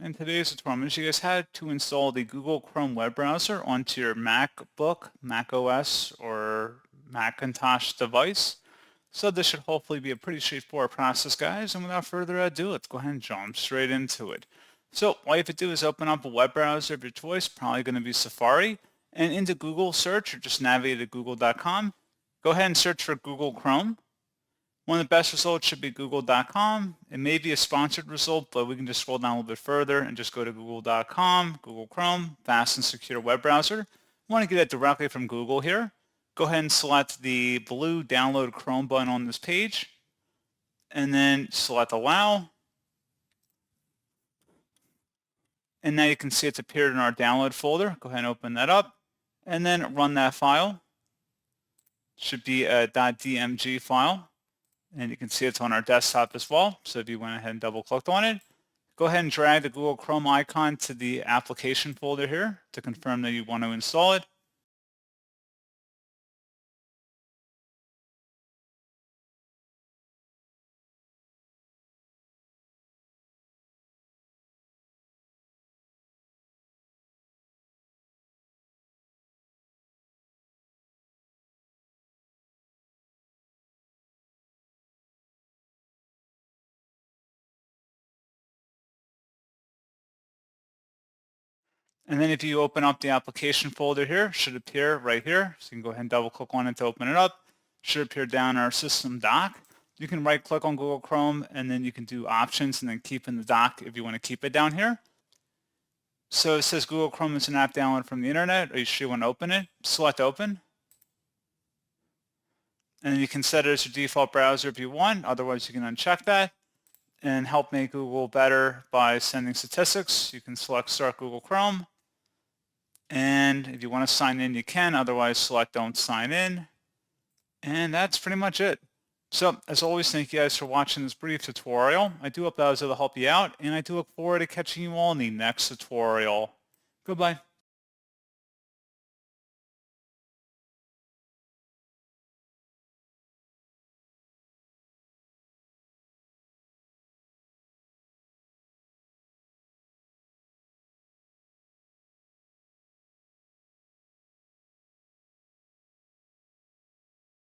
In today's tutorial, I'm going to show you guys how to install the Google Chrome web browser onto your MacBook, macOS, or Macintosh device. So this should hopefully be a pretty straightforward process, guys. And without further ado, let's go ahead and jump straight into it. So all you have to do is open up a web browser of your choice, probably going to be Safari, and into Google search, or just navigate to google.com. Go ahead and search for Google Chrome. One of the best results should be google.com. It may be a sponsored result, but we can just scroll down a little bit further and just go to google.com, Google Chrome, fast and secure web browser. We want to get it directly from Google here. Go ahead and select the blue download Chrome button on this page, and then select allow. And now you can see it's appeared in our download folder. Go ahead and open that up, and then run that file. It should be a .dmg file. And you can see it's on our desktop as well. So if you went ahead and double clicked on it, go ahead and drag the Google Chrome icon to the application folder here to confirm that you want to install it. And then if you open up the application folder here, it should appear right here. So you can go ahead and double click on it to open it up. It should appear down our system dock. You can right click on Google Chrome and then you can do options and then keep in the dock if you want to keep it down here. So it says Google Chrome is an app download from the internet. Are you sure you want to open it? Select open. And you can set it as your default browser if you want. Otherwise, you can uncheck that. And help make Google better by sending statistics, you can select Start Google Chrome. And if you want to sign in, you can. Otherwise, select Don't Sign In. And that's pretty much it. So, as always, thank you guys for watching this brief tutorial. I do hope that was able to help you out, and I do look forward to catching you all in the next tutorial. Goodbye.